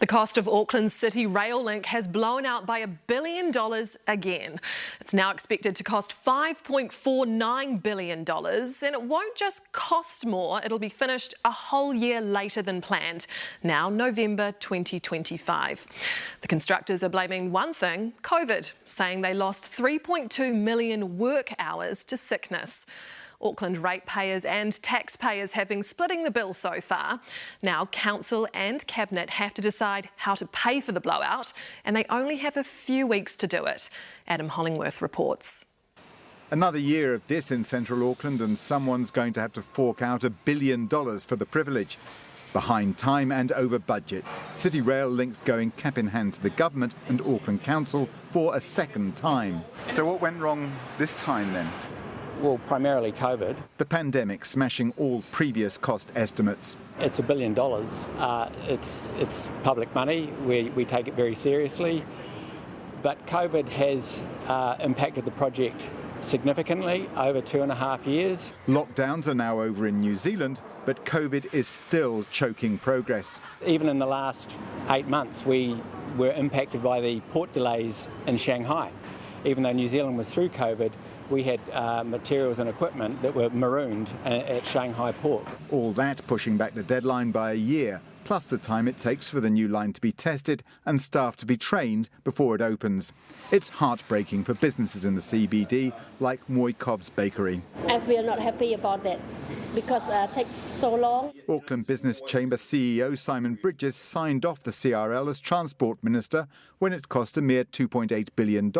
The cost of Auckland City Rail Link has blown out by $1 billion again. It's now expected to cost $5.49 billion, and it won't just cost more, it'll be finished a whole year later than planned, now November 2025. The constructors are blaming one thing, COVID, saying they lost 3.2 million work hours to sickness. Auckland ratepayers and taxpayers have been splitting the bill so far. Now Council and Cabinet have to decide how to pay for the blowout, and they only have a few weeks to do it. Adam Hollingworth reports. Another year of this in central Auckland, and someone's going to have to fork out $1 billion for the privilege. Behind time and over budget, City Rail Link's going cap in hand to the government and Auckland Council for a second time. So what went wrong this time then? Well, primarily COVID. The pandemic smashing all previous cost estimates. It's $1 billion. It's public money. We take it very seriously. But COVID has impacted the project significantly over 2.5 years. Lockdowns are now over in New Zealand, but COVID is still choking progress. Even in the last 8 months, we were impacted by the port delays in Shanghai. Even though New Zealand was through COVID, we had materials and equipment that were marooned at Shanghai port. All that pushing back the deadline by a year, plus the time it takes for the new line to be tested and staff to be trained before it opens. It's heartbreaking for businesses in the CBD like Moikov's Bakery. I feel not happy about that because it takes so long. Auckland Business Chamber CEO Simon Bridges signed off the CRL as Transport Minister when it cost a mere $2.8 billion,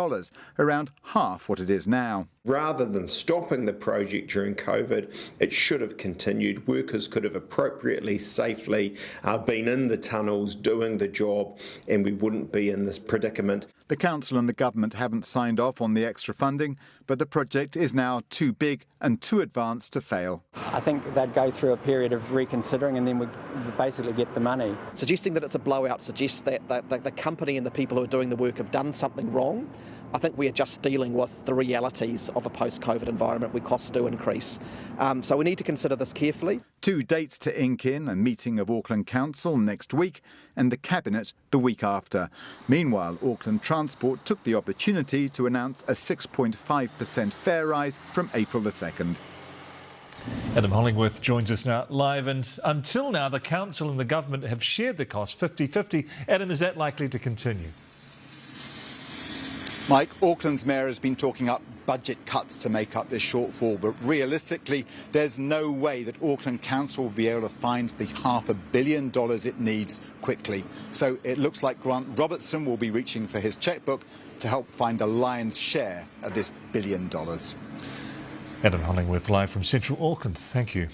around half what it is now. Rather than stopping the project during COVID, it should have continued. Workers could have appropriately, safely been in the tunnels doing the job, and we wouldn't be in this predicament. The council and the government haven't signed off on the extra funding, but the project is now too big and too advanced to fail. I think they'd go through a period of reconsidering and then we'd basically get the money. Suggesting that it's a blowout suggests that the company and the people who are doing the work have done something wrong. I think we are just dealing with the realities of a post-COVID environment where costs do increase. So we need to consider this carefully. 2 dates to ink in: a meeting of Auckland Council next week and the Cabinet the week after. Meanwhile, Auckland Transport took the opportunity to announce a 6.5% fare rise from April the 2nd. Adam Hollingworth joins us now live, and until now the Council and the Government have shared the cost 50-50. Adam, is that likely to continue? Mike, Auckland's mayor has been talking up budget cuts to make up this shortfall, but realistically there's no way that Auckland Council will be able to find the $500 million it needs quickly. So it looks like Grant Robertson will be reaching for his chequebook to help find the lion's share of this $1 billion. Adam Hollingworth live from central Auckland. Thank you.